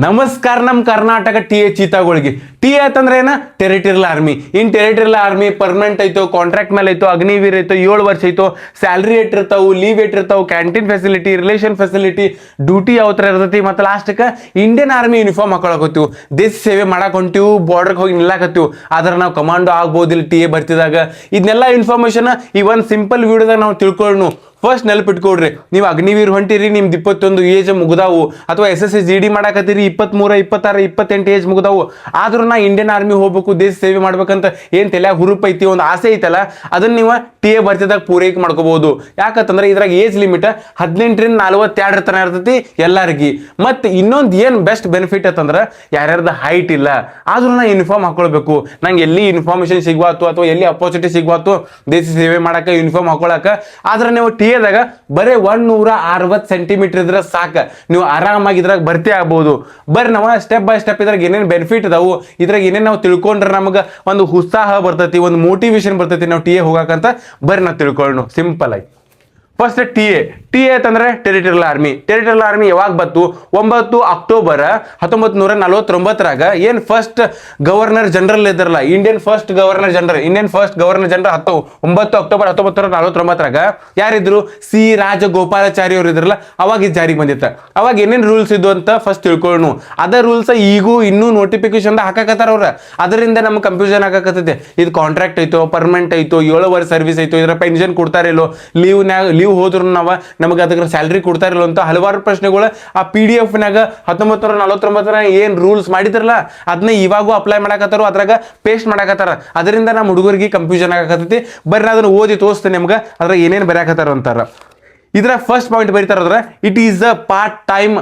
ನಮಸ್ಕಾರ. ನಮ್ಮ Karnataka T A ಚೀತಾಗಳಿಗೆ T ಅಂತಂದ್ರೆ ಏನ ಟೆರಿಟರಿಯಲ್ ಆರ್ಮಿ. ಇನ್ ಟೆರಿಟರಿಯಲ್ ಆರ್ಮಿ ಪರ್ಮನೆಂಟ್ ಐತೋ, ಕಾಂಟ್ರಾಕ್ಟ್ ಮೇಲೆ ಐತೋ, ಅಗ್ನಿವೀರ್ ಐತೋ, 7 ವರ್ಷ ಐತೋ, ಸ್ಯಾಲ್ರಿ ಏಟ್ ಇರ್ತಾವು, ಲೀವ್ ಏಟ್ ಇರ್ತಾವು, canteen facility, relation facility, duty ಯಾವ ಥರ ಇರ್ತೈತಿ, ಮತ್ತು ಲಾಸ್ಟ್ಗೆ ಇಂಡಿಯನ್ ಆರ್ಮಿ ಯೂನಿಫಾರ್ಮ್ ಹಾಕೊಳಕತ್ತೀವಿ, ದೇಶ ಸೇವೆ ಮಾಡಕ್ ಹೊಂಟಿವು, ಬಾರ್ಡರ್ಗೆ ಹೋಗಿ ನಿಲ್ಲಕತ್ತೀವಿ. ಆದ್ರೆ ನಾವು ಕಮಾಂಡೋ ಆಗ್ಬೋದಿಲ್ಲ ಟಿ ಎ ಬರ್ತಿದಾಗ. ಇದನ್ನೆಲ್ಲ ಇನ್ಫಾರ್ಮೇಶನ್ ಈ ಒಂದು ಸಿಂಪಲ್ ವಿಡಿಯೋದಾಗ ನಾವು ತಿಳ್ಕೊಳ್ಳೋಣ. ಫಸ್ಟ್ ನೆನಪಿಟ್ಕೊಡ್ರಿ, ನೀವು ಅಗ್ನಿವೀರ್ ಹೊಂಟಿರಿ, ನಿಮ್ದು 21 ಏಜ್ ಮುಗ್ದಾವು, ಅಥವಾ SSC GD ಮಾಡಾಕತ್ತೀರಿ, 23, 26, 28 ಏಜ್ ಮುಗ್ದಾವು, ಆದ್ರೂ ನಾ ಇಂಡಿಯನ್ ಆರ್ಮಿ ಹೋಗ್ಬೇಕು, ದೇಶ ಸೇವೆ ಮಾಡ್ಬೇಕಂತ ಏನ್ ತಲೆ ಹುರುಪ್ ಐತಿ, ಒಂದು ಆಸೆ ಐತಲ್ಲ, ಅದನ್ನ ನೀವು ಟಿ ಎ ಬರ್ತಿದಾಗ ಪೂರೈಕೆ ಮಾಡ್ಕೋಬಹುದು. ಯಾಕಂತಂದ್ರೆ ಇದ್ರಾಗ ಏಜ್ ಲಿಮಿಟ್ 18ರಿಂದ 42 ತನ ಇರ್ತೈತಿ ಎಲ್ಲಾರ್ಗಿ. ಮತ್ತೆ ಇನ್ನೊಂದು ಏನ್ ಬೆಸ್ಟ್ ಬೆನಿಫಿಟ್ ಅಂತಂದ್ರೆ, ಯಾರ್ಯಾರ್ದ ಹೈಟ್ ಇಲ್ಲ ಆದ್ರೂ ನಾ ಯೂನಿಫಾರ್ಮ್ ಹಾಕೊಳ್ಬೇಕು, ನಂಗೆ ಎಲ್ಲಿ ಇನ್ಫಾರ್ಮೇಶನ್ ಸಿಗ್ವಾತು ಅಥವಾ ಎಲ್ಲಿ ಅಪರ್ಚುನಿಟಿ ಸಿಗ್ವಾತು ದೇಶ ಸೇವೆ ಮಾಡಕ ಯೂನಿಫಾರ್ಮ್ ಹಾಕೊಳಕ. ಆದ್ರೆ ನೀವು ಟಿ ಎದಾಗ ಬರೀ 160 ಸೆಂಟಿಮೀಟರ್ ಇದ್ರೆ ಸಾಕ, ನೀವು ಆರಾಮಾಗಿ ಇದ್ರಾಗ ಭರ್ತಿ ಆಗ್ಬಹುದು. ಬರ್ರಿ ನಾವು ಸ್ಟೆಪ್ ಬೈ ಸ್ಟೆಪ್ ಇದ್ರಾಗ ಏನೇನು ಬೆನಿಫಿಟ್ ಅದಾವು, ಇದ್ರಾಗ ಏನೇನು ನಾವು ತಿಳ್ಕೊಂಡ್ರೆ ನಮಗೆ ಒಂದು ಉತ್ಸಾಹ ಬರ್ತೈತಿ, ಒಂದು ಮೋಟಿವೇಶನ್ ಬರ್ತೈತಿ ನಾವು ಟಿ ಎ ಹೋಗಕಂತ. ಬರ್ರಿ ನಾವು ತಿಳ್ಕೊಳ್ಳೋಣ ಸಿಂಪಲ್ ಆಗಿ. ಫಸ್ಟ್ ಟಿ ಎ ಅಂತಂದ್ರೆ ಟೆರಿಟರಿಯಲ್ ಆರ್ಮಿ. ಟೆರಿಟರಿಯಲ್ ಆರ್ಮಿ ಯಾವಾಗ ಬಂತು? 9 ಅಕ್ಟೋಬರ್ 1949ರಾಗ ಏನ್ ಫಸ್ಟ್ ಗವರ್ನರ್ ಜನರಲ್ ಇದ್ರಲ್ಲ, Indian first governor general 9 October 1949ರಾಗ ಯಾರಿದ್ರು? ಸಿ ರಾಜಗೋಪಾಲಾಚಾರಿ ಅವರು ಇದ್ರಲ್ಲ, ಅವಾಗ ಇದು ಜಾರಿಗೆ ಬಂದಿತ್ತ. ಅವಾಗ ಏನೇನ್ ರೂಲ್ಸ್ ಇದ್ವು ಅಂತ ಫಸ್ಟ್ ತಿಳ್ಕೊಳ್ಳೋಣ. ಅದ ರೂಲ್ಸ್ ಈಗೂ ಇನ್ನೂ ನೋಟಿಫಿಕೇಶನ್ ಹಾಕಕತ್ತಾರ ಅವ್ರ, ಅದರಿಂದ ನಮ್ಗೆ ಕನ್ಫ್ಯೂಷನ್ ಆಗಕತ್ತೈತೆ. ಇದು ಕಾಂಟ್ರಾಕ್ಟ್ ಐತೋ, ಪರ್ಮನೆಂಟ್ ಐತೋ, 7 ವರ್ಷ ಸರ್ವಿಸ್ ಐತೋ, ಇದ್ರ ಪೆನ್ಷನ್ ಕೊಡ್ತಾರಿಲ್ಲೋ, ಲೀವ್ ಹೋದ್ರು ನಮಗೆ ಅದಕ್ಕೆ ಸ್ಯಾಲ್ರಿ ಕೊಡ್ತಾರಿಲ್ಲ ಅಂತ ಹಲವಾರು ಪ್ರಶ್ನೆಗಳು ಆ PDF ನಾಗ 1949 ಏನ್ ರೂಲ್ಸ್ ಮಾಡಿದ್ರಲ್ಲ ಅದನ್ನ ಇವಾಗೂ ಅಪ್ಲೈ ಮಾಡಕತ್ತಾರ, ಅದ್ರಾಗ ಪೇಸ್ಟ್ ಮಾಡಕತ್ತಾರ. ಅದರಿಂದ ನಮ್ಮ ಹುಡುಗರಿಗೆ ಕನ್ಫ್ಯೂಷನ್ ಆಗಕತ್ತೈತಿ. ಬರ್ರಿ ಅದನ್ನ ಓದಿ ತೋರಿಸ್ತೇನೆ ನಿಮ್ಗೆ ಅದ್ರಾಗ ಏನೇನು ಬರೆಯಕತ್ತಾರ ಅಂತಾರ. ಇದ್ರ ಫಸ್ಟ್ ಪಾಯಿಂಟ್ ಬರೀತಾರ, it is a part time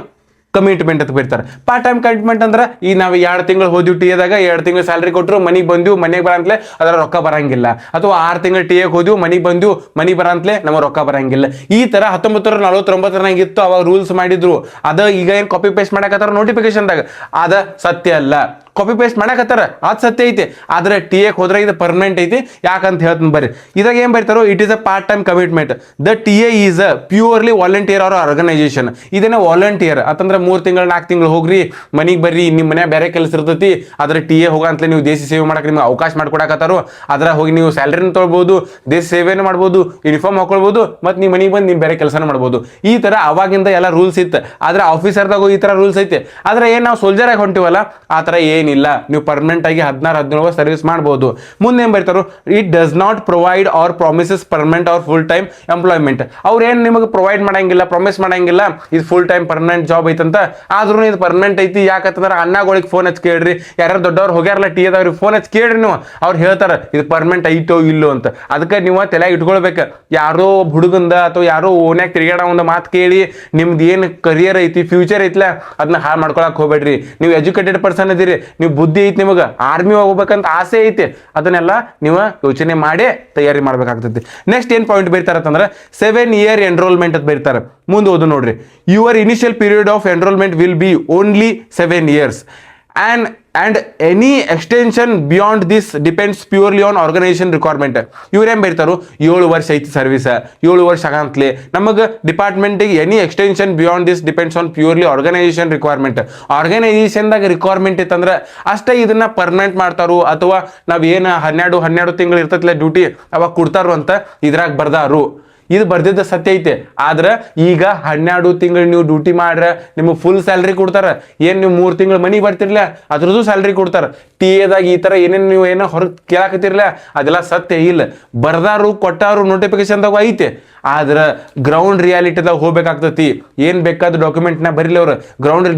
commitment ಅಂತ ಬರೀತಾರೆ. ಪಾರ್ಟ್ ಟೈಮ್ ಕಮಿಟ್ಮೆಂಟ್ ಅಂದ್ರೆ ಈ ನಾವು 2 ತಿಂಗಳು ಹೋದ್ವಿ ಟಿ ಎದಾಗ, 2 ತಿಂಗಳು ಸ್ಯಾಲ್ರಿ ಕೊಟ್ಟರು, ಮನೆಗೆ ಬಂದ್ವಿ, ಮನೆಗೆ ಬರಂತಲೇ ಅದರ ರೊಕ್ಕ ಬರಂಗಿಲ್ಲ. ಅಥವಾ 6 ತಿಂಗಳು ಟಿ ಎಗೆ ಹೋದ್ವಿ, ಮನೆಗೆ ಬಂದ್ವಿ, ಮನೆಗೆ ಬರಂತಲೇ ನಮ್ಮ ರೊಕ್ಕ ಬರಂಗಿಲ್ಲ. ಈ ತರ 1949 ಇತ್ತು, ಅವಾಗ ರೂಲ್ಸ್ ಮಾಡಿದ್ರು. ಅದ ಈಗ ಏನ್ ಕಾಪಿ ಪೇಸ್ಟ್ ಮಾಡಕತ್ತಾರ ನೋಟಿಫಿಕೇಶನ್ದಾಗ, ಅದ ಸತ್ಯ ಅಲ್ಲ. ಕಾಪಿ ಪೇಸ್ಟ್ ಮಾಡಕತ್ತಾರ ಅದು ಸತ್ಯ ಐತಿ, ಆದ್ರೆ ಟಿ ಎಕ್ ಹೋದ್ರೆ ಇದು ಪರ್ಮನೆಂಟ್ ಐತಿ. ಯಾಕಂತ ಹೇಳ್ತೀನಿ ಬರ್ರಿ. ಇದಾಗ ಏನ್ ಬರೀತಾರೋ, it is a part time commitment. The T A is a purely volunteer or organization. ಇದನ್ನ ವಾಲಂಟಿಯರ್ ಅಂತಂದ್ರೆ 3 ತಿಂಗಳು 4 ತಿಂಗಳು ಹೋಗ್ರಿ, ಮನಿಗೆ ಬರ್ರಿ, ನಿಮ್ಮ ಮನೆ ಬೇರೆ ಕೆಲಸ ಇರ್ತೈತಿ, ಆದ್ರೆ ಟಿ ಎ ಹೋಗಂತಲೇ ನೀವು ದೇಶ ಸೇವೆ ಮಾಡಕ್ಕೆ ನಿಮ್ಗೆ ಅವಕಾಶ ಮಾಡ್ಕೊಡಕತ್ತಾರೋ, ಅದ್ರ ಹೋಗಿ ನೀವು ಸ್ಯಾಲ್ರಿನ ತೊಳ್ಬೋದು, ದೇಶ ಸೇವೆನೂ ಮಾಡ್ಬೋದು, ಯೂನಿಫಾರ್ಮ್ ಹಾಕೊಳ್ಬೋದು, ಮತ್ತೆ ನೀವು ಮನೆಗೆ ಬಂದು ನೀವು ಬೇರೆ ಕೆಲಸನ ಮಾಡ್ಬೋದು. ಈ ತರ ಅವಾಗಿಂದ ಎಲ್ಲ ರೂಲ್ಸ್ ಇತ್ತು. ಆದ್ರೆ ಆಫೀಸರ್ದಾಗ ಈ ತರ ರೂಲ್ಸ್ ಐತೆ. ಆದ್ರೆ ಏನ್ ನಾವು ಸೋಲ್ಜರ್ ಆಗಿ ಹೊಂಟಿವಲ್ಲ, ಆ ತರ ಏನಿಲ್ಲ. ನೀವು ಪರ್ಮನೆಂಟ್ ಆಗಿ 16-17 ಸರ್ವಿಸ್ ಮಾಡಬಹುದು. ಮುಂದೆ ಏನ್ ಬರ್ತಾರೋ, it does not provide or promises permanent or full time employment. ಅವ್ರು ಏನ್ ನಿಮಗೆ ಪ್ರೊವೈಡ್ ಮಾಡಂಗಿಲ್ಲ, ಪ್ರಾಮಿಸ್ ಮಾಡಂಗಿಲ್ಲ ಇದು ಫುಲ್ ಟೈಮ್ ಪರ್ಮನೆಂಟ್ ಜಾಬ್ ಐತಂತ. ಆದ್ರೂ ಇದು ಪರ್ಮನೆಂಟ್ ಐತಿ. ಯಾಕಂತಂದ್ರೆ ಅಣ್ಣಗಳಿಗೆ ಫೋನ್ ಹಚ್ಚಿ ಕೇಳ್ರಿ, ಯಾರು ದೊಡ್ಡವ್ರು ಹೋಗ್ಯಾರಲ್ಲ ಟಿ ಎದವ್ರಿಗೆ ಫೋನ್ ಹಚ್ಚಿ ಕೇಳ್ರಿ, ನೀವು ಅವ್ರು ಹೇಳ್ತಾರ ಇದು ಪರ್ಮನೆಂಟ್ ಐತೋ ಇಲ್ಲೋ ಅಂತ. ಅದಕ್ಕೆ ನೀವು ತಲೆ ಇಟ್ಕೊಳ್ಬೇಕು. ಯಾರೋ ಹುಡುಗಂದ ಅಥವಾ ಯಾರೋ ಓನ್ಯಾಗ ತಿರುಗಾಡ ಒಂದು ಮಾತು ಕೇಳಿ ನಿಮ್ದು ಏನು ಕರಿಯರ್ ಐತಿ, ಫ್ಯೂಚರ್ ಐತಿಲ್ಲ, ಅದನ್ನ ಹಾಳು ಮಾಡ್ಕೊಳಕ್ ಹೋಗ್ಬೇಡ್ರಿ. ನೀವು ಎಜುಕೇಟೆಡ್ ಪರ್ಸನ್ ಇದೀರಿ, ನೀವು ಬುದ್ಧಿ ಐತಿ, ನಿಮಗೆ ಆರ್ಮಿ ಹೋಗ್ಬೇಕಂತ ಆಸೆ ಐತಿ, ಅದನ್ನೆಲ್ಲ ನೀವು ಯೋಚನೆ ಮಾಡಿ ತಯಾರಿ ಮಾಡ್ಬೇಕಾಗ್ತೈತಿ. ನೆಕ್ಸ್ಟ್ ಏನ್ ಪಾಯಿಂಟ್ ಬರೀತಾರಂತಂದ್ರೆ 7 year ಎನ್ರೋಲ್ಮೆಂಟ್ ಅಂತ ಬರೀತಾರೆ. ಮುಂದೆ ಓದು ನೋಡ್ರಿ, your initial period of enrolment will be only 7 years and any extension beyond this depends purely on organization requirement. ಇವ್ರೇನ್ ಬರೀತಾರೋ 7 ವರ್ಷ ಐತಿ ಸರ್ವಿಸ್, 7 ವರ್ಷ ಆಗಂತಲೇ ನಮಗೆ ಡಿಪಾರ್ಟ್ಮೆಂಟಿಗೆ any extension beyond this depends on purely organization requirement. ಆರ್ಗನೈಸೇಷನ್ದಾಗ ರಿಕ್ವೈರ್ಮೆಂಟ್ ಇತ್ತಂದ್ರೆ ಅಷ್ಟೇ ಇದನ್ನ ಪರ್ಮನೆಂಟ್ ಮಾಡ್ತಾರೋ, ಅಥವಾ ನಾವ್ ಏನು 12 ತಿಂಗಳು ಇರ್ತೈತಿಲ್ಲ ಡ್ಯೂಟಿ ಅವಾಗ ಕೊಡ್ತಾರೋ ಅಂತ ಇದ್ರಾಗ ಬರ್ದಾರು. ಇದು ಬರ್ದಿದ್ದ ಸತ್ಯ ಐತೆ. ಆದ್ರೆ ಈಗ 12 ತಿಂಗಳು ನೀವು ಡ್ಯೂಟಿ ಮಾಡ್ರೆ ನಿಮಗೆ ಫುಲ್ ಸ್ಯಾಲ್ರಿ ಕೊಡ್ತಾರ. ಏನ್ ನೀವು 3 ತಿಂಗಳು ಮನಿ ಬರ್ತಿರ್ಲ ಅದ್ರದ್ದು ಸ್ಯಾಲ್ರಿ ಕೊಡ್ತಾರ. ಟಿ ಎದಾಗ ಈ ತರ ಏನೇನು ನೀವು ಏನೋ ಹೊರಗೆ ಕೇಳಾಕತ್ತಿರ್ಲ ಅದೆಲ್ಲ ಸತ್ಯ ಇಲ್ಲ. ಬರ್ದಾರು ಕೊಟ್ಟಾರು ನೋಟಿಫಿಕೇಶನ್ದಾಗ ಐತೆ. ಆದ್ರೆ ಗ್ರೌಂಡ್ ರಿಯಾಲಿಟಿದಾಗ ಹೋಗ್ಬೇಕಾಗ್ತತಿ. ಏನ್ ಬೇಕಾದ ಡಾಕ್ಯುಮೆಂಟ್ನ ಬರೀಲಿ ಅವ್ರು. ಗ್ರೌಂಡ್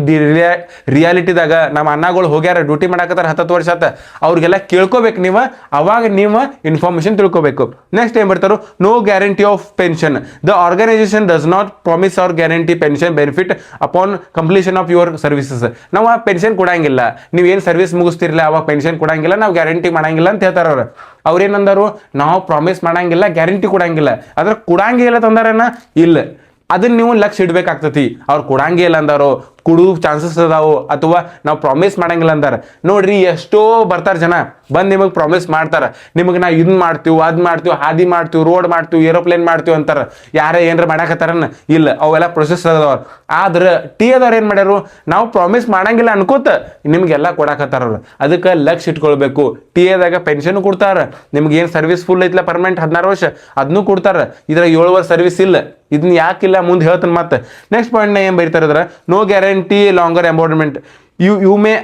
ರಿಯಾಲಿಟಿದಾಗ ನಮ್ಮ ಅಣ್ಣಗಳು ಹೋಗ್ಯಾರ ಡ್ಯೂಟಿ ಮಾಡಕತ್ತಾರ 10 ವರ್ಷ ಆತ, ಅವ್ರಿಗೆಲ್ಲ ಕೇಳ್ಕೋಬೇಕು ನೀವು, ಅವಾಗ ನೀವು ಇನ್ಫಾರ್ಮೇಶನ್ ತಿಳ್ಕೋಬೇಕು. ನೆಕ್ಸ್ಟ್ ಏನ್ ಬರ್ತಾರೋ, no guarantee of pension. The organization does not promise or guarantee pension benefit upon completion of your services. ನಾವು ಪೆನ್ಷನ್ ಕೊಡಂಗಿಲ್ಲ, ನೀವು ಏನು ಸರ್ವಿಸ್ ಮುಗಿಸ್ತಿರ್ಲಿಲ್ಲ ಅವಾಗ ಪೆನ್ಷನ್ ಕೊಡಂಗಿಲ್ಲ, ನಾವು ಗ್ಯಾರಂಟಿ ಮಾಡಂಗಿಲ್ಲ ಅಂತ ಹೇಳ್ತಾರ ಅವ್ರು. ಅವ್ರೇನಂದರು, ನಾವು ಪ್ರಾಮಿಸ್ ಮಾಡಂಗಿಲ್ಲ, ಗ್ಯಾರಂಟಿ ಕೊಡಂಗಿಲ್ಲ. ಅದ್ರ ಕೊಡಂಗಿಲ್ಲ ತಂದಾರೇನ ಇಲ್ಲ, ಅದನ್ನ ನೀವು ಲಕ್ಷ ಇಡ್ಬೇಕಾಗ್ತತಿ. ಅವ್ರು ಕೊಡಂಗಿಲ್ಲ ಅಂದಾರೋ ಕೊಡು ಚಾನ್ಸಸ್ ಅದಾವು, ಅಥವಾ ನಾವು ಪ್ರಾಮಿಸ್ ಮಾಡಂಗಿಲ್ಲ ಅಂತಾರ. ನೋಡ್ರಿ ಎಷ್ಟೋ ಬರ್ತಾರ ಜನ ಬಂದು ನಿಮಗೆ ಪ್ರಾಮಿಸ್ ಮಾಡ್ತಾರ, ನಿಮಗೆ ನಾವು ಇದನ್ನ ಮಾಡ್ತೀವಿ, ಅದ್ ಮಾಡ್ತೀವಿ, ಹಾದಿ ಮಾಡ್ತೀವಿ, ರೋಡ್ ಮಾಡ್ತೀವಿ, ಏರೋಪ್ಲೇನ್ ಮಾಡ್ತೀವಿ ಅಂತಾರ. ಯಾರೇ ಏನಾರ ಮಾಡಾಕತ್ತಾರನ್ನ ಇಲ್ಲ, ಅವೆಲ್ಲ ಪ್ರೊಸೆಸ್ ಅದಾವ. ಆದ್ರೆ ಟಿ ಎದವ್ರು ಏನ್ ಮಾಡ್ಯಾರು, ನಾವು ಪ್ರಾಮಿಸ್ ಮಾಡಂಗಿಲ್ಲ ಅನ್ಕೋತ ನಿಮ್ಗೆಲ್ಲ ಕೊಡಾಕತ್ತಾರ. ಅದಕ್ಕೆ ಲಕ್ಷ ಇಟ್ಕೊಳ್ಬೇಕು. ಟಿ ಎದಾಗ ಪೆನ್ಷನ್ ಕೊಡ್ತಾರ, ನಿಮ್ಗೆ ಏನ್ ಸರ್ವಿಸ್ ಫುಲ್ ಐತ್ಲ ಪರ್ಮನೆಂಟ್ 16 ವರ್ಷ ಅದನ್ನು ಕೊಡ್ತಾರ. ಇದ್ರಾಗ 7 ವರ್ಷ ಸರ್ವಿಸ್ ಇಲ್ಲ. ಇದನ್ನ ಯಾಕಿಲ್ಲ ಮುಂದೆ ಹೇಳ್ತಾನೆ. ಮತ್ತೆ ನೆಕ್ಸ್ಟ್ ಪಾಯಿಂಟ್ ನ ಏನ್ ಬರೀತಾರೆ ಅಂದ್ರೆ, no guarantee longer embodiment. You may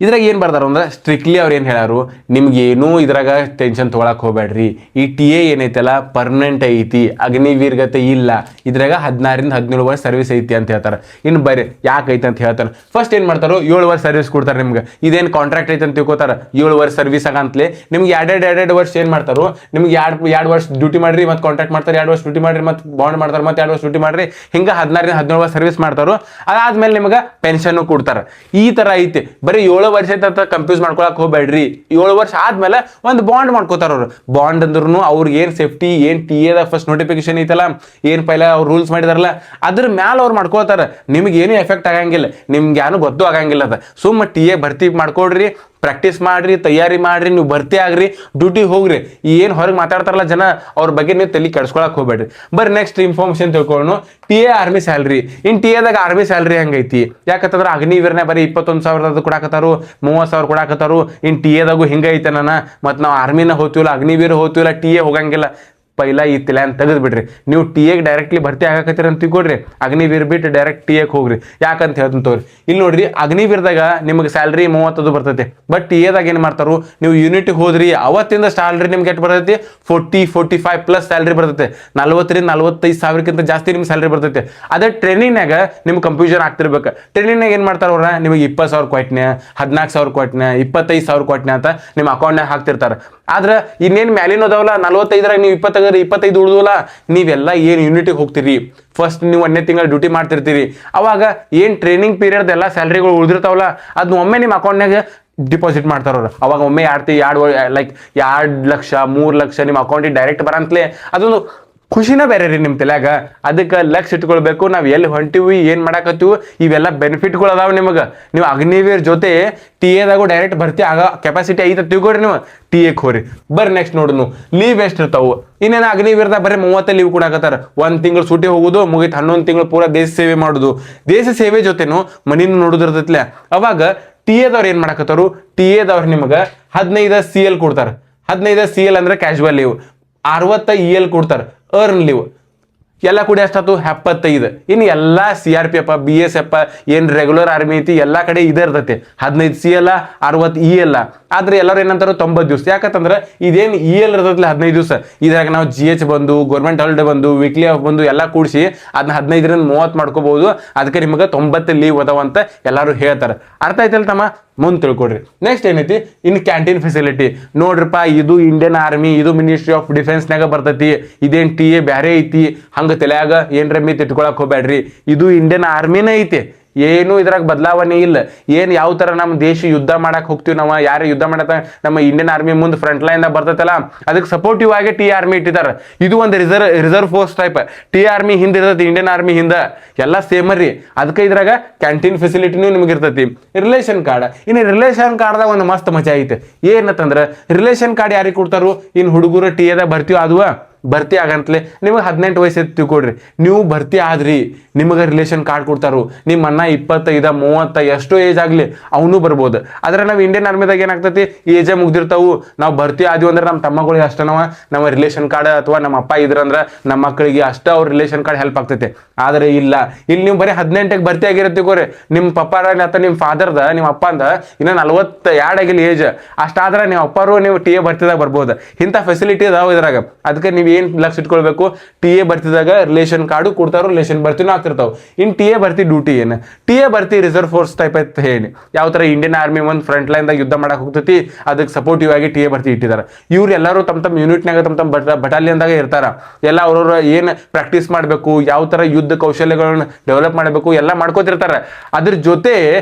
ಇದ್ರಾಗ ಏನು ಬರ್ದಾರ ಅಂದ್ರೆ, ಸ್ಟ್ರಿಕ್ಟ್ಲಿ ಅವ್ರು ಏನು ಹೇಳಾರು, ನಿಮ್ಗೆ ಏನೂ ಇದ್ರಾಗ ಟೆನ್ಷನ್ ತೊಗೊಳಕ್ ಹೋಗ್ಬೇಡ್ರಿ. ಈ ಟಿ ಎ ಏನೈತಲ್ಲ ಪರ್ಮನೆಂಟ್ ಐತಿ, ಅಗ್ನಿವೀರ್ಗತೆ ಇಲ್ಲ. ಇದ್ರಾಗ 16ರಿಂದ 17 ವರ್ಷ ಸರ್ವಿಸ್ ಐತಿ ಅಂತ ಹೇಳ್ತಾರೆ. ಇನ್ನು ಬರೀ ಯಾಕೆ ಐತಿ ಅಂತ ಹೇಳ್ತಾರೆ. ಫಸ್ಟ್ ಏನು ಮಾಡ್ತಾರೋ 7 ವರ್ಷ ಸರ್ವಿಸ್ ಕೊಡ್ತಾರೆ ನಿಮ್ಗೆ. ಇದೇನು ಕಾಂಟ್ರಾಕ್ಟ್ ಐತೆ ಅಂತ ತಿಳ್ಕೊತಾರೆ. 7 ವರ್ಷ ಸರ್ವಿಸ್ ಆಗಂತಲೇ ನಿಮ್ಗೆ ಎರಡು ವರ್ಷ ಏನು ಮಾಡ್ತಾರೋ, ನಿಮ್ಗೆ ಎರಡು ವರ್ಷ ಡ್ಯೂಟಿ ಮಾಡ್ರಿ, ಮತ್ತೆ ಕಾಂಟ್ರಾಕ್ಟ್ ಮಾಡ್ತಾರೆ, 2 ವರ್ಷ ಡ್ಯೂಟಿ ಮಾಡ್ರಿ, ಮತ್ತೆ ಬಾಂಡ್ ಮಾಡ್ತಾರೆ, ಮತ್ತೆ 2 ವರ್ಷ ಡ್ಯೂಟಿ ಮಾಡ್ರಿ. ಹಿಂಗೆ 16ರಿಂದ 17 ವರ್ಷ ಸರ್ವಿಸ್ ಮಾಡ್ತಾರೋ. ಅದಾದ್ಮೇಲೆ ನಿಮ್ಗೆ ಪೆನ್ಷನ್ ಕೊಡ್ತಾರೆ. ಈ ತರ ಐತಿ. ಬರೀ 7 ವರ್ಷ ಐತ ಕನ್ಫ್ಯೂಸ್ ಮಾಡ್ಕೊಳಕ್ ಹೋಗ್ಬೇಡ್ರಿ. 7 ವರ್ಷ ಆದ್ಮೇಲೆ ಒಂದು ಬಾಂಡ್ ಮಾಡ್ಕೋತಾರ ಅವ್ರು. ಬಾಂಡ್ ಅಂದ್ರೂ ಅವ್ರಿಗೆ ಏನ್ ಸೇಫ್ಟಿ, ಏನ್ ಟಿ ಎದ ಫಸ್ಟ್ ನೋಟಿಫಿಕೇಶನ್ ಐತಲ್ಲ, ಏನ್ ಪೈಲ ಅವ್ರು ರೂಲ್ಸ್ ಮಾಡಿದಾರಲ್ಲ, ಅದ್ರ ಮ್ಯಾಲ ಅವ್ರು ಮಾಡ್ಕೋತಾರ. ನಿಮ್ಗೆ ಏನು ಎಫೆಕ್ಟ್ ಆಗಂಗಿಲ್ಲ, ನಿಮ್ಗೆ ಏನು ಗೊತ್ತು ಆಗಂಗಿಲ್ಲ. ಅದ ಸುಮ್ಮ ಟಿ ಎ ಭರ್ತಿ ಮಾಡ್ಕೊಡ್ರಿ, ಪ್ರಾಕ್ಟೀಸ್ ಮಾಡ್ರಿ, ತಯಾರಿ ಮಾಡ್ರಿ, ನೀವು ಭರ್ತಿ ಆಗ್ರಿ, ಡ್ಯೂಟಿ ಹೋಗ್ರಿ. ಏನು ಹೊರಗೆ ಮಾತಾಡ್ತಾರಲ್ಲ ಜನ, ಅವ್ರ ಬಗ್ಗೆ ನೀವು ತಲೆ ಕೆಡ್ಸ್ಕೊಳಕ್ ಹೋಗ್ಬೇಡ್ರಿ. ಬರ್ರಿ ನೆಕ್ಸ್ಟ್ ಇನ್ಫಾರ್ಮೇಶನ್ ತಿಳ್ಕೊಳ್ಳೋಣ. T A army salary. In T ಎದಾಗ ಆರ್ಮಿ ಸ್ಯಾಲ್ರಿ ಹಂಗೈತಿ. ಯಾಕಂತಂದ್ರೆ ಅಗ್ನಿವೀರ್ನೇ ಬರೀ 21,000 ಕೊಡಾಕತ್ತಾರು, 30,000 ಕೊಡಾಕತ್ತಾರು. ಇನ್ ಟಿ ಎದಾಗು ಹಿಂಗೈತೆ ನಾನು. ಮತ್ತು ನಾವು ಆರ್ಮಿನ ಹೋಗ್ತೀವಲ್ಲ, ಅಗ್ನಿವೀರ್ ಹೋಗ್ತೀವಲ್ಲ, ಟಿ ಎ ಹೋಗಂಗಿಲ್ಲ. ಪೈಲ ಈ ತಿಲ್ಯಾನ್ ತೆಗೆದು ಬಿಡ್ರಿ. ನೀವು ಟಿ ಎಗೆ ಡೈರೆಕ್ಟ್ಲಿ ಭರ್ತಿ ಆಗಾಕತ್ತೀರ ಅಂತ ತಿಳ್ಕೊಡ್ರಿ, ಅಗ್ನಿವೀರ್ ಬಿಟ್ಟು ಡೈರೆಕ್ಟ್ ಟಿ ಎಗೆ ಹೋಗ್ರಿ. ಯಾಕಂತ ಹೇಳ್ತೀನಿ ತೋರಿ. ಇಲ್ಲಿ ನೋಡ್ರಿ, ಅಗ್ನಿವೀರ್ದಾಗ ನಿಮ್ಗೆ ಸ್ಯಾಲ್ರಿ 30 ಬರ್ತೈತೆ. ಬಟ್ ಟಿ ಎದಾಗ ಏನು ಮಾಡ್ತಾರು, ನೀವು ಯೂನಿಟ್ಗೆ ಹೋದ್ರಿ ಅವತ್ತಿಂದ ಸ್ಯಾಲ್ರಿ ನಿಮ್ಗೆ ಎಷ್ಟು ಬರ್ತೈತಿ, 40-45 ಪ್ಲಸ್ ಸ್ಯಾಲ್ರಿ ಬರ್ತೈತೆ. 40ರಿಂದ 45 ಸಾವಿರಕ್ಕಿಂತ ಜಾಸ್ತಿ ನಿಮ್ಗೆ ಸ್ಯಾಲ್ರಿ ಬರ್ತೈತೆ. ಅದೇ ಟ್ರೈನಿಂಗ್ನಾಗ ನಿಮ್ಗೆ ಕನ್ಫ್ಯೂಷನ್ ಆಗ್ತಿರ್ಬೇಕು. ಟ್ರೈನಿಂಗ್ನಾಗ ಏನು ಮಾಡ್ತಾರ ಅವ್ರ, ನಿಮಗೆ 20,000 ಕೊಟ್ನೆ, 14,000 ಕೊಟ್ನೆ, 25,000 ಕೊಟ್ನೆ ಅಂತ ನಿಮ್ಮ ಅಕೌಂಟ್ನಾಗ ಹಾಕ್ತಿರ್ತಾರೆ. ಆದ್ರೆ ಇನ್ನೇನು ಮ್ಯಾಲಿನ ಅದಾವಲ್ಲ 45ರಾಗ ನೀವು 25 ಉಳಿದವಲ್ಲ, ನೀವೆಲ್ಲ ಏನು ಯೂನಿಟಿಗೆ ಹೋಗ್ತೀರಿ, ಫಸ್ಟ್ ನೀವು 1ನೇ ತಿಂಗಳು ಡ್ಯೂಟಿ ಮಾಡ್ತಿರ್ತೀರಿ. ಅವಾಗ ಏನು ಟ್ರೈನಿಂಗ್ ಪೀರಿಯಡ್ ಎಲ್ಲ ಸ್ಯಾಲ್ರಿಗಳು ಉಳಿದಿರ್ತಾವಲ್ಲ, ಅದನ್ನ ಒಮ್ಮೆ ನಿಮ್ಮ ಅಕೌಂಟ್ನಾಗ ಡಿಪಾಸಿಟ್ ಮಾಡ್ತಾರವ್ರು. ಅವಾಗ ಒಮ್ಮೆ 2 ಲಕ್ಷ 3 ಲಕ್ಷ ನಿಮ್ಮ ಅಕೌಂಟಿಗೆ ಡೈರೆಕ್ಟ್ ಬರಂತಲೇ ಅದೊಂದು ಖುಷಿನ ಬೇರೆ ರೀ ನಿಮ್ಮ ತಲೆಯಾಗ. ಅದಕ್ಕೆ ಲಕ್ಷ ಇಟ್ಕೊಳ್ಬೇಕು. ನಾವು ಎಲ್ಲಿ ಹೊಂಟಿವಿ, ಏನು ಮಾಡಾಕತ್ತೀವಿ, ಇವೆಲ್ಲ ಬೆನಿಫಿಟ್ಗಳು ಅದಾವ ನಿಮಗೆ. ನೀವು ಅಗ್ನಿವೀರ್ ಜೊತೆ ಟಿ ಎದಾಗೂ ಡೈರೆಕ್ಟ್ ಭರ್ತಿ ಆಗ ಕೆಪಾಸಿಟಿ ಐತೆ ತಿಳ್ಕೊಡ್ರಿ. ನೀವು ಟಿ ಎಗೆ ಹೋರಿ. ಬರ್ರಿ ನೆಕ್ಸ್ಟ್ ನೋಡ್ನು, ಲೀವ್ ಎಷ್ಟು ಇರ್ತಾವು. ಇನ್ನೇನು ಅಗ್ನಿವೀರ್ದಾಗ ಬರೀ 30 ಲೀವ್ ಕೊಡಾಕತ್ತಾರ. 1 ತಿಂಗಳು ಸೂಟಿ ಹೋಗುದು ಮುಗಿತು, 11 ತಿಂಗಳು ಪೂರ ದೇಶ ಸೇವೆ ಮಾಡುದು. ದೇಶ ಸೇವೆ ಜೊತೆನು ಮನಿನೂ ನೋಡುದಿರ್ತೈತ್ಲೆ. ಅವಾಗ ಟಿ ಎದವ್ರು ಏನು ಮಾಡಾಕತ್ತಾರು, ಟಿ ಎದವ್ರು ನಿಮಗೆ 15 CL ಕೊಡ್ತಾರೆ. 15 CL ಅಂದ್ರೆ ಕ್ಯಾಶುವಲ್ ಲೀವ್. 60 EL ಕೊಡ್ತಾರೆ, ಅರ್ನ್ ಲೀವ್. ಎಲ್ಲ ಕೂಡ ಎಷ್ಟಾಯ್ತು, 75. ಇನ್ನು ಎಲ್ಲ CRPF, BSF, ಏನು ರೆಗ್ಯುಲರ್ ಆರ್ಮಿ ಐತಿ ಎಲ್ಲ ಕಡೆ ಇದೇ ಇರ್ತೈತಿ. 15 CL, 60 EL. ಆದ್ರೆ ಎಲ್ಲರೂ ಏನಂತಾರೋ 90 ದಿವಸ. ಯಾಕಂತಂದ್ರೆ ಇದೇನು EL ಇರ್ತೈತಿಲ್ಲ 15 ದಿವಸ, ಇದ್ರಾಗ ನಾವು GH ಬಂದು, ಗೌರ್ಮೆಂಟ್ ಹಾಲಿಡೇ ಬಂದು, ವೀಕ್ಲಿ ಆಫ್ ಬಂದು ಎಲ್ಲ ಕೂಡಿಸಿ ಅದನ್ನ 15ರಿಂದ 30 ಮಾಡ್ಕೋಬಹುದು. ಅದಕ್ಕೆ ನಿಮಗೆ 90 ಲೀವ್ ಅದಾವ ಅಂತ ಎಲ್ಲರೂ ಹೇಳ್ತಾರೆ. ಅರ್ಥ ಆಯ್ತಲ್ಲ ತಮ್ಮ, ಮುಂದೆ ತಿಳ್ಕೊಡ್ರಿ. ನೆಕ್ಸ್ಟ್ ಏನೈತಿ, ಇನ್ನು ಕ್ಯಾಂಟೀನ್ ಫೆಸಿಲಿಟಿ. ನೋಡ್ರಿಪ್ಪ, ಇದು ಇಂಡಿಯನ್ ಆರ್ಮಿ, ಇದು ಮಿನಿಸ್ಟ್ರಿ ಆಫ್ ಡಿಫೆನ್ಸ್ನಾಗ ಬರ್ತೈತಿ. ಇದೇನು ಟಿ ಎ ಬ್ಯಾರೆ ಐತಿ ಹಂಗೆ ತಲೆಯಾಗ ಏನ್ರ ಮಿತ್ ಇಟ್ಕೊಳಕ್ ಹೋಗ್ಬೇಡ್ರಿ. ಇದು ಇಂಡಿಯನ್ ಆರ್ಮಿನೇ ಐತಿ, ಏನು ಇದ್ರಾಗ ಬದಲಾವಣೆ ಇಲ್ಲ. ಏನು ಯಾವ ತರ ನಮ್ಮ ದೇಶ ಯುದ್ಧ ಮಾಡಕ್ ಹೋಗ್ತೀವಿ, ನಾವು ಯಾರು ಯುದ್ಧ ಮಾಡತ್ತ ನಮ್ಮ ಇಂಡಿಯನ್ ಆರ್ಮಿ ಮುಂದೆ ಫ್ರಂಟ್ ಲೈನ್ ಬರ್ತೈತಲ್ಲ, ಅದಕ್ಕೆ ಸಪೋರ್ಟಿವ್ ಆಗಿ ಟಿ ಆರ್ಮಿ ಇಟ್ಟಿದ್ದಾರೆ. ಇದು ಒಂದು reserve force type. T army ಹಿಂದೆ ಇರ್ತೈತಿ, ಇಂಡಿಯನ್ ಆರ್ಮಿ ಹಿಂದೆ ಎಲ್ಲ ಸೇಮ್ ರೀ. ಅದಕ್ಕೆ ಇದ್ರಾಗ ಕ್ಯಾಂಟೀನ್ ಫೆಸಿಲಿಟಿನೂ ನಿಮ್ಗೆ ಇರ್ತೈತಿ. Relation card. ಇನ್ನು ರಿಲೇಷನ್ ಕಾರ್ಡ್ದಾಗ ಒಂದು ಮಸ್ತ್ ಮಜಾ ಐತೆ. ಏನಂತಂದ್ರೆ ರಿಲೇಷನ್ ಕಾರ್ಡ್ ಯಾರಿಗೆ ಕೊಡ್ತಾರೋ, ಇನ್ನು ಹುಡುಗರು ಟಿ ಎದಾಗ ಬರ್ತೀವಿ ಅದುವ ಭರ್ತಿ ಆಗಂತಲೇ ನಿಮಗೆ 18 ವಯಸ್ಸು ತಿಳ್ಕೊಡ್ರಿ. ನೀವು ಭರ್ತಿ ಆದ್ರಿ, ನಿಮಗೆ ರಿಲೇಷನ್ ಕಾರ್ಡ್ ಕೊಡ್ತಾರು. ನಿಮ್ಮ ಅಣ್ಣ 25, 30 ಎಷ್ಟೋ ಏಜ್ ಆಗಲಿ ಅವನು ಬರ್ಬೋದು. ಆದ್ರೆ ನಾವು ಇಂಡಿಯನ್ ಆರ್ಮಿದಾಗ ಏನಾಗ್ತೈತಿ, ಏಜೇ ಮುಗ್ದಿರ್ತಾವು. ನಾವು ಭರ್ತಿ ಆದ್ವಿ ಅಂದ್ರೆ ನಮ್ಮ ತಮ್ಮಗಳಿಗೆ ಅಷ್ಟೇ ನಮ್ಮ ರಿಲೇಷನ್ ಕಾರ್ಡ್ ಅಥವಾ ನಮ್ಮ ಅಪ್ಪ ಇದ್ರಂದ್ರೆ ನಮ್ಮ ಮಕ್ಕಳಿಗೆ ಅಷ್ಟೇ ಅವ್ರ ರಿಲೇಷನ್ ಕಾರ್ಡ್ ಹೆಲ್ಪ್ ಆಗ್ತೈತಿ. ಆದ್ರೆ ಇಲ್ಲ, ಇಲ್ಲಿ ನೀವು ಬರೀ 18ಕ್ಕೆ ಭರ್ತಿ ಆಗಿರತ್ತೆ ತಿಳ್ಕೊರಿ. ನಿಮ್ಮ ಪಪ್ಪಾರ ಅಥವಾ ನಿಮ್ಮ ಫಾದರ್ದ, ನಿಮ್ಮ ಅಪ್ಪಂದ ಇನ್ನು 42 ಆಗಿಲ್ಲ ಏಜ್, ಅಷ್ಟಾದ್ರೆ ನೀವು ಅಪ್ಪಾರು ನೀವು ಟಿ ಎ ಭರ್ತಿದಾಗ ಬರ್ಬೋದು. ಇಂಥ ಫೆಸಿಲಿಟಿ ಅದಾವ ಇದ್ರಾಗ. ಅದಕ್ಕೆ ನೀವು ಏನು ಲಕ್ಷ ಇಟ್ಕೊಳ್ಬೇಕು, ಟಿ ಎ ಭರ್ತಿದಾಗ ರಿಲೇಷನ್ ಕಾರ್ಡು ಕೊಡ್ತಾರೋ, ರಿಲೇಷನ್ ಭರ್ತಿನೂ ಆಗ್ತಿರ್ತಾವ. ಇನ್ ಟಿ ಎ ಭರ್ತಿ ಡ್ಯೂಟಿ ಏನು, ಟಿ ಎ ಭರ್ತಿ ರಿಸರ್ವ್ ಫೋರ್ಸ್ ಟೈಪ್ ಅಂತ ಹೇಳಿ ಯಾವ ತರ ಇಂಡಿಯನ್ ಆರ್ಮಿ ಒಂದು ಫ್ರಂಟ್ ಲೈನ್ ದಾಗ ಯುದ್ಧ ಮಾಡಕ್ ಹೋಗ್ತೈತಿ, ಅದಕ್ಕೆ ಸಪೋರ್ಟಿವ್ ಆಗಿ ಟಿ ಎ ಭರ್ತಿ ಇಟ್ಟಿದ್ದಾರೆ. ಇವ್ರು ಎಲ್ಲರೂ ತಮ್ಮ ಯೂನಿಟ್ನಾಗ ತಮ್ಮ ಬಟಾಲಿಯನ್ದಾಗ ಇರ್ತಾರ. ಎಲ್ಲ ಅವ್ರವ್ರ ಏನ್ ಪ್ರಾಕ್ಟೀಸ್ ಮಾಡಬೇಕು, ಯಾವ ತರ ಯುದ್ಧ ಕೌಶಲ್ಯಗಳನ್ನ ಡೆವಲಪ್ ಮಾಡಬೇಕು ಎಲ್ಲ ಮಾಡ್ಕೋತಿರ್ತಾರ. ಅದ್ರ ಜೊತೆ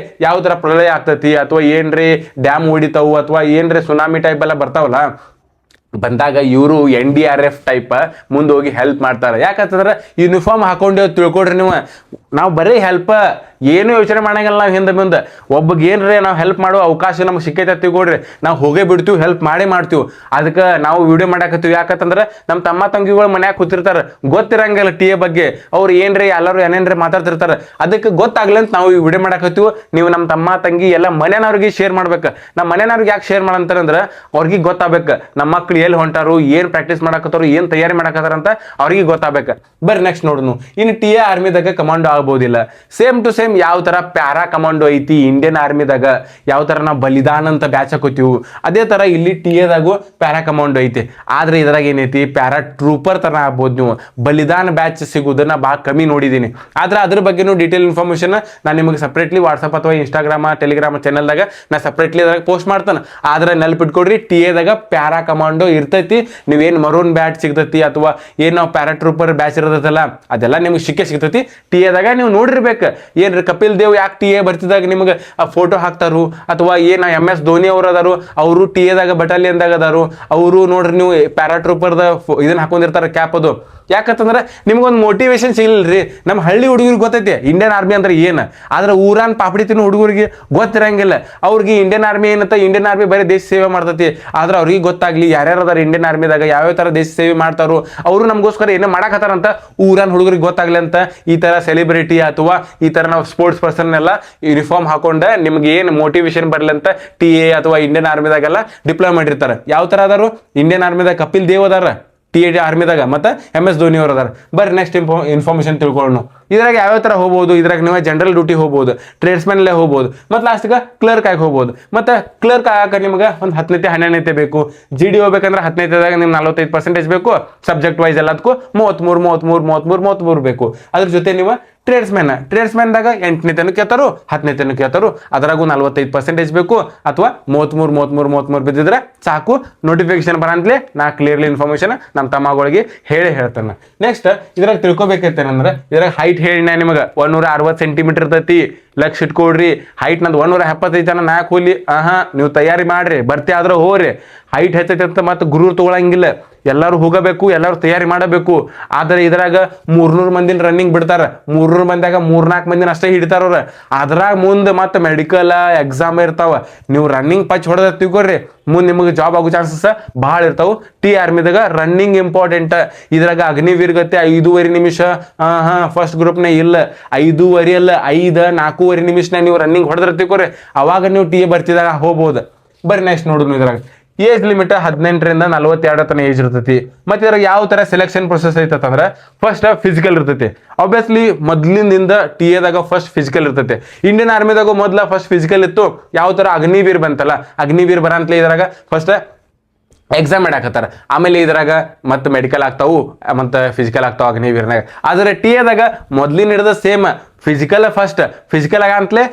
ಯಾವ ತರ ಪ್ರಳಯ ಆಗ್ತೈತಿ ಅಥವಾ ಏನ್ರಿ ಡ್ಯಾಮ್ ಹೊಡಿತಾವು ಅಥವಾ ಏನ್ರಿ ಸುನಾಮಿ ಟೈಪ್ ಎಲ್ಲ ಬರ್ತಾವಲ್ಲ, ಬಂದಾಗ ಇವರು NDRF ಟೈಪ್ ಮುಂದೆ ಹೋಗಿ ಹೆಲ್ಪ್ ಮಾಡ್ತಾರೆ. ಯಾಕಂತಂದ್ರೆ ಯೂನಿಫಾರ್ಮ್ ಹಾಕೊಂಡು ತಿಳ್ಕೊಡ್ರಿ ನೀವು, ನಾವು ಬರೀ ಹೆಲ್ಪ್ ಏನು ಯೋಚನೆ ಮಾಡಂಗಿಲ್ಲ. ನಾವು ಹಿಂದೆ ಮುಂದೆ ಒಬ್ಬಗೆ ಏನ್ರಿ ನಾವು ಹೆಲ್ಪ್ ಮಾಡೋ ಅವಕಾಶ ನಮ್ಗೆ ಸಿಕ್ಕೈತೆ ತಿಳ್ಕೊಡ್ರಿ, ನಾವು ಹೋಗೇ ಬಿಡ್ತೀವಿ, ಹೆಲ್ಪ್ ಮಾಡೇ ಮಾಡ್ತೀವಿ. ಅದಕ್ಕೆ ನಾವು ವಿಡಿಯೋ ಮಾಡಾಕತ್ತೀವಿ. ಯಾಕಂತಂದ್ರೆ ನಮ್ಮ ತಮ್ಮ ತಂಗಿಗಳು ಮನ್ಯಾಗ ಕೂತಿರ್ತಾರೆ, ಗೊತ್ತಿರಂಗಿಲ್ಲ ಟಿ ಎ ಬಗ್ಗೆ. ಅವ್ರು ಏನ್ರಿ ಎಲ್ಲರೂ ಏನೇನ್ರಿ ಮಾತಾಡ್ತಿರ್ತಾರೆ, ಅದಕ್ಕೆ ಗೊತ್ತಾಗ್ಲಿ ಅಂತ ನಾವು ಈ ವಿಡಿಯೋ ಮಾಡಾಕತ್ತೀವಿ. ನೀವು ನಮ್ಮ ತಮ್ಮ ತಂಗಿ ಎಲ್ಲ ಮನೆಯವ್ರಿಗೆ ಶೇರ್ ಮಾಡ್ಬೇಕು. ನಮ್ಮ ಮನೆಯವ್ರಿಗೆ ಯಾಕೆ ಶೇರ್ ಮಾಡಂತಾರಂದ್ರೆ ಅವ್ರಿಗೆ ಗೊತ್ತಾಗಬೇಕು ನಮ್ಮ ಮಕ್ಳು ಎಲ್ಲಿ ಹೊಂಟಾರು, ಏನು ಪ್ರಾಕ್ಟೀಸ್ ಮಾಡಾಕತ್ತಾರು, ಏನು ತಯಾರಿ ಮಾಡಾಕತ್ತಾರ ಅಂತ ಅವ್ರಿಗೆ ಗೊತ್ತಾಗಬೇಕು. ಬರ್ರಿ ನೆಕ್ಸ್ಟ್ ನೋಡ್ನು. ಇನ್ನು ಟಿ ಎ ಆರ್ಮಿದಾಗ ಕಮಾಂಡೋ ಆಗ್ಬೋದಿಲ್ಲ. ಸೇಮ್ ಟು ಸೇಮ್ ಯಾವ ತರ ಪ್ಯಾರಾ ಕಮಾಂಡೋ ಐತಿ ಇಂಡಿಯನ್ ಆರ್ಮಿದಾಗ, ಯಾವ ತರ ನಾವು ಬಲಿದಾನ ಅಂತ ಬ್ಯಾಚ್ ಹಾಕೋತೀವಿ, ಅದೇ ತರ ಇಲ್ಲಿ ಟಿ ಎದಾಗೂ ಪ್ಯಾರಾ ಕಮಾಂಡೋ ಐತಿ. ಆದ್ರೆ ಇದ್ರಾಗ ಏನೈತಿ, ಪ್ಯಾರಾ ಟ್ರೂಪರ್ ತರ ಆಗ್ಬೋದು. ನೀವು ಬಲಿದಾನ ಬ್ಯಾಚ್ ಸಿಗೋದನ್ನ ಭಾಳ ಕಮ್ಮಿ ನೋಡಿದೀನಿ. ಆದ್ರೆ ಅದ್ರ ಬಗ್ಗೆನೂ ಡೀಟೇಲ್ ಇನ್ಫಾರ್ಮೇಶನ್ ನಾನು ನಿಮಗೆ ಸಪ್ರೇಟ್ಲಿ ವಾಟ್ಸಪ್ ಅಥವಾ ಇನ್ಸ್ಟಾಗ್ರಾಮ್ ಟೆಲಿಗ್ರಾಮ್ ಚಾನಲ್ದಾಗ ನಾ ಸಪ್ರೇಟ್ಲಿ ಅದ್ರಾಗ ಪೋಸ್ಟ್ ಮಾಡ್ತಾನೆ. ಆದ್ರೆ ನೆನಪಿಟ್ಕೊಡ್ರಿ, ಟಿ ಎದಾಗ ಪ್ಯಾರಾ ಕಮಾಂಡೋ ಇರ್ತೈತಿ. ನೀವೇನು ಮರೂನ್ ಬ್ಯಾಚ್ ಸಿಗ್ತೈತಿ ಅಥವಾ ಏನು ನಾವು ಪ್ಯಾರಾ ಟ್ರೂಪರ್ ಬ್ಯಾಚ್ ಇರ್ತೈತಲ್ಲ, ಅದೆಲ್ಲ ನಿಮ್ಗೆ ಸಿಗ್ತೈತಿ. ಟಿ ಎದಾಗ ನೀವು ನೋಡಿರ್ಬೇಕು. ಏನ್ರಿ ಕಪಿಲ್ ದೇವ್ ಯಾಕೆ ಟಿ ಎ ಬರ್ತಿದಾಗ ನಿಮ್ಗೆ ಆ ಫೋಟೋ ಹಾಕ್ತಾರು, ಅಥವಾ ಏನ MS ಧೋನಿ ಅವರು ಅದಾರು, ಅವರು ಟಿ ಎದಾಗ ಬಟಾಲಿಯನ್ದಾಗ ಅದಾರು, ಅವರು ನೋಡ್ರಿ ನೀವು ಪ್ಯಾರಾಟ್ರೂಪರ್ದ ಇದನ್ನ ಹಾಕೊಂಡಿರ್ತಾರೆ ಕ್ಯಾಪ್. ಅದು ಯಾಕಂತಂದ್ರೆ ನಿಮ್ಗೊಂದು ಮೋಟಿವೇಶನ್ ಸಿಗಲ್ರಿ. ನಮ್ಮ ಹಳ್ಳಿ ಹುಡುಗರಿಗೆ ಗೊತ್ತೈತಿ ಇಂಡಿಯನ್ ಆರ್ಮಿ ಅಂದ್ರೆ ಏನು, ಆದ್ರೆ ಊರಾನ್ ಪಾಪಡಿ ತಿನ್ನೋ ಹುಡುಗರಿಗೆ ಗೊತ್ತಿರಂಗಿಲ್ಲ. ಅವ್ರಿಗೆ ಇಂಡಿಯನ್ ಆರ್ಮಿ ಏನಂತ, ಇಂಡಿಯನ್ ಆರ್ಮಿ ಬರೀ ದೇಶ ಸೇವೆ ಮಾಡ್ತೈತಿ. ಆದ್ರೆ ಅವ್ರಿಗೆ ಗೊತ್ತಾಗ್ಲಿ ಯಾರ್ಯಾರು ಅದಾರ ಇಂಡಿಯನ್ ಆರ್ಮಿದಾಗ, ಯಾವ್ಯಾವ ತರ ದೇಶ ಸೇವೆ ಮಾಡ್ತಾರೋ, ಅವರು ನಮಗೋಸ್ಕರ ಏನೋ ಮಾಡಾಕತ್ತಾರಂತ ಊರಾನ್ ಹುಡುಗರಿಗೆ ಗೊತ್ತಾಗ್ಲಿ ಅಂತ ಈ ತರ ಸೆಲೆಬ್ರಿಟಿ ಅಥವಾ ಈ ತರ ನಾವು ಸ್ಪೋರ್ಟ್ಸ್ ಪರ್ಸನ್ ಎಲ್ಲ ಯೂನಿಫಾರ್ಮ್ ಹಾಕೊಂಡ ನಿಮ್ಗೆ ಏನು ಮೋಟಿವೇಶನ್ ಬರ್ಲಿ ಅಂತ ಟಿ ಎ ಅಥವಾ ಇಂಡಿಯನ್ ಆರ್ಮಿದಾಗೆಲ್ಲ ಡಿಪ್ಲೊಯ್ ಮಾಡಿರ್ತಾರೆ. ಯಾವ ತರ ಅದಾರು ಇಂಡಿಯನ್ ಆರ್ಮಿದಾಗ ಕಪಿಲ್ ದೇವ್ ಅದಾರ ಟಿ ಎ ಆರ್ಮಿದಾಗ, ಮತ್ತೆ MS ಧೋನಿ ಅವರು ಅದಾರ. ಬರ್ರಿ ನೆಕ್ಸ್ಟ್ ಇನ್ಫಾರ್ಮೇಶನ್ ತಿಳ್ಕೊಳ್ಳೋಣ. ಇದ್ರಾಗ ಯಾವ್ಯಾವ ತರ ಹೋಗ್ಬೋದು, ಇದ್ರಾಗ ನೀವು ಜನರಲ್ ಡ್ಯೂಟಿ ಹೋಗ್ಬೋದು, ಟ್ರೇಡ್ಸ್ಮನ್ ಅಲ್ಲೇ ಹೋಗ್ಬೋದು, ಮತ್ತೆ ಲಾಸ್ಟ್ಗೆ ಕ್ಲರ್ಕ್ ಆಗಿ ಹೋಗ್ಬೋದು. ಮತ್ತೆ ಕ್ಲರ್ಕ್ ಆಗಕ್ಕೆ ನಿಮ್ಗೆ ಒಂದು 10ನೇತೆ 12ನೇತೆ ಬೇಕು. GD ಹೋಗ್ಬೇಕಂದ್ರೆ 10ನೇತೆದಾಗ ನಿಮ್ಗೆ 45% ಬೇಕು. ಸಬ್ಜೆಕ್ಟ್ ವೈಸ್ ಎಲ್ಲದಕ್ಕೂ 33 ಬೇಕು. ಅದ್ರ ಜೊತೆ ನೀವು ಟ್ರೇಡ್ಸ್ಮ್ಯಾನ್ದಾಗ 8ನೇತೆನೂ ಕೇಳ್ತಾರು, 10ನೇತೆನೂ ಕೇಳ್ತಾರು. ಅದರಾಗೂ 45% ಬೇಕು, ಅಥವಾ 33 ಬಿದ್ದಿದ್ರೆ ಸಾಕು. ನೋಟಿಫಿಕೇಶನ್ ಬರಂತಲೇ ನಾ ಕ್ಲಿಯರ್ಲಿ ಇನ್ಫಾರ್ಮೇಶನ್ ನಮ್ಮ ತಮ್ಮಗಳಿಗೆ ಹೇಳ್ತಾನೆ. ನೆಕ್ಸ್ಟ್ ಇದ್ರಾಗ ತಿಳ್ಕೊಬೇಕೈತೇನಂದ್ರೆ, ಇದ್ರಾಗ ಹೈಟ್ ಹೇಳಿ ನಿಮಗೆ 160 ಸೆಂಟಿಮೀಟರ್ ಇರ್ತೈತಿ. ಲಕ್ಷ ಇಟ್ಕೊಡ್ರಿ. ಹೈಟ್ ನಂದು 175 ನಾಲ್ಕು ಹೋಲಿ. ನೀವು ತಯಾರಿ ಮಾಡ್ರಿ, ಬರ್ತಿ ಆದ್ರೆ ಹೋಗ್ರಿ. ಹೈಟ್ ಹೆಚ್ಚೈತೆ ಅಂತ ಮತ್ತೆ ಗುರು ತಗೊಳಂಗಿಲ್ಲ. ಎಲ್ಲರೂ ಹೋಗಬೇಕು, ಎಲ್ಲರೂ ತಯಾರಿ ಮಾಡಬೇಕು. ಆದರೆ ಇದ್ರಾಗ 300 ಮಂದಿನ ರನ್ನಿಂಗ್ ಬಿಡ್ತಾರ. 300 ಮಂದಿಯಾಗ 3-4 ಮಂದಿನ ಅಷ್ಟೇ ಹಿಡಿತಾರವ್ರ. ಅದ್ರಾಗ ಮುಂದೆ ಮತ್ತೆ ಮೆಡಿಕಲ್ ಎಕ್ಸಾಮ್ ಇರ್ತಾವ. ನೀವು ರನ್ನಿಂಗ್ ಪಚ್ ಹೊಡೆದ ತಿಳ್ಕೊಡ್ರಿ, ಮುಂದೆ ನಿಮಗೆ ಜಾಬ್ ಆಗೋ ಚಾನ್ಸಸ್ ಭಾಳ ಇರ್ತಾವ. ಟಿ ಆರ್ಮಿದಾಗ ರನ್ನಿಂಗ್ ಇಂಪಾರ್ಟೆಂಟ್. ಇದ್ರಾಗ ಅಗ್ನಿವೀರ್ ಗತೆ 5.5 ನಿಮಿಷ, ಫಸ್ಟ್ ಗ್ರೂಪ್ನೇ ಇಲ್ಲ 5.5 ಅಲ್ಲ 4.5 ನಿಮಿಷನ ನೀವು ರನ್ನಿಂಗ್ ಹೊಡೆದ್ರ ತಿಳ್ಕೊರಿ, ಅವಾಗ ನೀವು ಟಿ ಎ ಬರ್ತಿದಾಗ ಹೋಗ್ಬೋದು. ಬರ್ರಿ ನೆಕ್ಸ್ಟ್ ನೋಡುದು. ಇದ್ರಾಗ ಏಜ್ ಲಿಮಿಟ್ 18ರಿಂದ 42 ತನ ಏಜ್ ಇರ್ತೈತಿ. ಮತ್ತೆ ಇದ್ರಾಗ ಯಾವ ತರ ಸೆಲೆಕ್ಷನ್ ಪ್ರೊಸೆಸ್ ಐತಂದ್ರೆ, ಫಸ್ಟ್ ಫಿಸಿಕಲ್ ಇರ್ತೈತಿ. ಆಬ್ವಿಯಸ್ಲಿ ಮೊದ್ಲಿನಿಂದ ಟಿ ಎದಾಗ ಫಸ್ಟ್ ಫಿಸಿಕಲ್ ಇರ್ತೈತಿ. ಇಂಡಿಯನ್ ಆರ್ಮಿದಾಗ ಮೊದ್ಲ ಫಸ್ಟ್ ಫಿಸಿಕಲ್ ಇತ್ತು. ಯಾವ ತರ ಅಗ್ನಿವೀರ್ ಬಂತಲ್ಲ, ಅಗ್ನಿವೀರ್ ಬರಂತಲೇ ಇದ್ರಾಗ ಫಸ್ಟ್ ಎಕ್ಸಾಮ್ ಮಾಡಾಕತ್ತಾರ. ಆಮೇಲೆ ಇದ್ರಾಗ ಮತ್ತೆ ಮೆಡಿಕಲ್ ಆಗ್ತಾವು, ಮತ್ತೆ ಫಿಸಿಕಲ್ ಆಗ್ತಾವ ಅಗ್ನಿವೀರ್ನಾಗ. ಆದರೆ ಟಿ ಎದಾಗ ಮೊದ್ಲಿನ ಹಿಡಿದ ಸೇಮ್ ಫಿಸಿಕಲ್ ಫಸ್ಟ್, ಫಿಸಿಕಲ್ ಆಗಂತಲೇ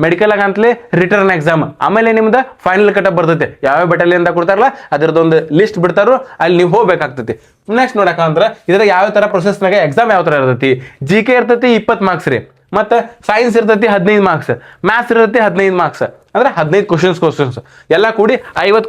ಮೆಡಿಕಲ್ ಆಗಂತಲೇ ರಿಟರ್ನ್ ಎಕ್ಸಾಮ್. ಆಮೇಲೆ ನಿಮ್ದು ಫೈನಲ್ ಕಟಪ್ ಬರ್ತೈತಿ. ಯಾವ ಬೆಟಾಲಿಯನ್ ಕೊಡ್ತಾರಲ್ಲ ಅದರದೊಂದು ಲಿಸ್ಟ್ ಬಿಡ್ತಾರೋ, ಅಲ್ಲಿ ನೀವು ಹೋಗ್ಬೇಕಾಗ್ತೈತಿ. ನೆಕ್ಸ್ಟ್ ನೋಡಕಂದ್ರೆ ಇದ್ರಾಗ ಯಾವ ತರ ಪ್ರೊಸೆಸ್ನಾಗ ಎಕ್ಸಾಮ್ ಯಾವ ತರ ಇರ್ತೈತಿ. GK ಇರ್ತೈತಿ 20 ಮಾರ್ಕ್ಸ್ ರೀ. ಮತ್ತೆ ಸೈನ್ಸ್ ಇರ್ತೈತಿ 15 ಮಾರ್ಕ್ಸ್, ಮ್ಯಾಥ್ಸ್ ಇರ್ತೈತಿ 15 ಮಾರ್ಕ್ಸ್. ಅಂದ್ರೆ 15 ಕ್ವಶನ್ಸ್ ಎಲ್ಲ ಕೂಡಿ 50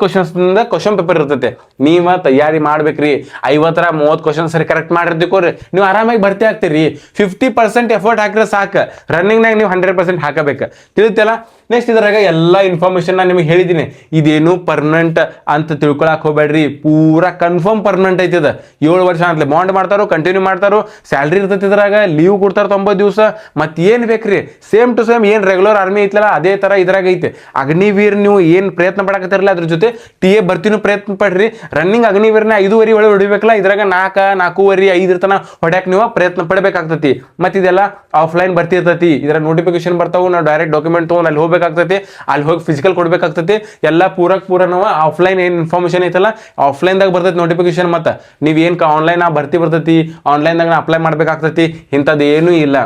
ಕ್ವಶನ್ ಪೇಪರ್ ಇರ್ತೈತೆ. ನೀವ ತಯಾರಿ ಮಾಡ್ಬೇಕ್ರಿ. 50ರ 30 ಕ್ವಶನ್ಸ್ ಸರಿ ಕರೆಕ್ಟ್ ಮಾಡಿರ್ತೀಕೋರಿ, ನೀವು ಆರಾಮಾಗಿ ಭರ್ತಿ ಆಗ್ತೀರಿ. 50% ಎಫರ್ಟ್ ಹಾಕಿದ್ರೆ ಸಾಕು. ರನ್ನಿಂಗ್ನಾಗ ನೀವು 100% ಹಾಕಬೇಕು. ತಿಳಿತಲ್ಲ. ನೆಕ್ಸ್ಟ್ ಇದ್ರಾಗ ಎಲ್ಲ ಇನ್ಫಾರ್ಮೇಶನ್ ನಾನು ನಿಮಗೆ ಹೇಳಿದ್ದೀನಿ. ಇದೇನು ಪರ್ಮನೆಂಟ್ ಅಂತ ತಿಳ್ಕೊಳಕ್ ಹೋಗ್ಬೇಡ್ರಿ. ಪೂರಾ ಕನ್ಫರ್ಮ್ ಪರ್ಮನೆಂಟ್ ಐತಿದ. 7 ವರ್ಷ ಅಂತಲೇ ಬಾಂಡ್ ಮಾಡ್ತಾರೋ, ಕಂಟಿನ್ಯೂ ಮಾಡ್ತಾರೋ, ಸ್ಯಾಲ್ರಿ ಇರ್ತೈತಿ. ಇದ್ರಾಗ ಲೀವ್ ಕೊಡ್ತಾರ 90 ದಿವಸ. ಮತ್ತೆ ಏನ್ ಬೇಕ್ರಿ, ಸೇಮ್ ಟು ಸೇಮ್ ಏನ್ ರೆಗ್ಯುಲರ್ ಆರ್ಮಿ ಐತಲ್ಲ ಅದೇ ತರ ಇದ್ರಾಗ ಐತೆ. ಅಗ್ನಿವೀರ್ ನೀವು ಏನ್ ಪ್ರಯತ್ನ ಪಡಕತ್ತಿರಲ್ಲ, ಅದ್ರ ಜೊತೆ ಟಿ ಎ ಬರ್ತಿನೂ ಪ್ರಯತ್ನ ಪಡ್ರಿ. ರನ್ನಿಂಗ್ ಅಗ್ನಿವೀರ್ನ 5.5 ಒಳಗೆ ಹೊಡಿಬೇಕಲ್ಲ, ಇದ್ರಾಗ 4.5 5 ತನ ಹೊಡ್ಯಾಕ ನೀವು ಪ್ರಯತ್ನ ಪಡಬೇಕಾಗ್ತತಿ. ಮತ್ತೆ ಇದೆಲ್ಲ ಆಫ್ಲೈನ್ ಬರ್ತಿರ್ತೈತಿ. ಇದ್ರ ನೋಟಿಫಿಕೇಶನ್ ಬರ್ತಾವು. ನಾವು ಡೈರೆಕ್ಟ್ ಡಾಕ್ಯುಮೆಂಟ್ ತಗೊಂಡು ಅಲ್ಲಿ ಹೋಗ್ಬೇಕಾಗ್ತೈತಿ. ಅಲ್ಲಿ ಹೋಗಿ ಫಿಸಿಕಲ್ ಕೊಡ್ಬೇಕಾಗ್ತೈತಿ. ಎಲ್ಲ ಪೂರ ನಾವು ಆಫ್ಲೈನ್ ಏನ್ ಇನ್ಫಾರ್ಮೇಶನ್ ಐತಲ್ಲ ಆಫ್ಲೈನ್ದಾಗ ಬರ್ತೈತಿ ನೋಟಿಫಿಕೇಶನ್. ಮತ್ತೆ ನೀವ್ ಏನ್ ಆನ್ಲೈನ್ ಭರ್ತಿ ಬರ್ತೈತಿ, ಆನ್ಲೈನ್ದಾಗ ಅಪ್ಲೈ ಮಾಡ್ಬೇಕಾಗ್ತೈತಿ. ಇಂಥದ್ದು ಏನೂ ಇಲ್ಲ.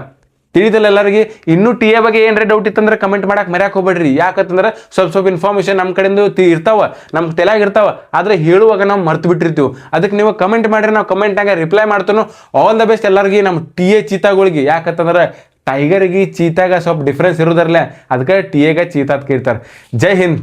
ತಿಳಿದಲ್ಲ ಎಲ್ಲರಿಗೆ. ಇನ್ನೂ ಟಿ ಎ ಬಗ್ಗೆ ಏನ್ರ ಡೌಟ್ ಇತ್ತಂದ್ರೆ ಕಮೆಂಟ್ ಮಾಡಕ್ ಮರ್ಯಾಕ್ ಹೋಗ್ಬೇಡ್ರಿ. ಯಾಕಂತಂದ್ರೆ ಸ್ವಲ್ಪ ಇನ್ಫಾರ್ಮೇಶನ್ ನಮ್ಮ ಕಡೆಯಿಂದ ಇರ್ತಾವ, ನಮ್ಮ ತಲೆಯಾಗ ಇರ್ತಾವ. ಆದ್ರೆ ಹೇಳುವಾಗ ನಾವು ಮರ್ತು ಬಿಟ್ಟಿರ್ತೀವಿ. ಅದಕ್ಕೆ ನೀವು ಕಮೆಂಟ್ ಮಾಡ್ರಿ, ನಾವು ಕಮೆಂಟ್ನಾಗ ರಿಪ್ಲೈ ಮಾಡ್ತಾನೋ. ಆಲ್ ದ ಬೆಸ್ಟ್ ಎಲ್ಲರಿಗೆ, ನಮ್ಮ ಟಿ ಎ ಚೀತಾಗಳಿಗೆ. ಯಾಕಂತಂದ್ರೆ ಟೈಗರ್ಗೆ ಚೀತಾಗ ಸ್ವಲ್ಪ ಡಿಫ್ರೆನ್ಸ್ ಇರೋದ್ರಲ್ಲ, ಅದಕ್ಕೆ ಟಿ ಎಗ ಚೀತಾ ಅಂತ ಕೇಳ್ತಾರೆ. ಜೈ ಹಿಂದ್.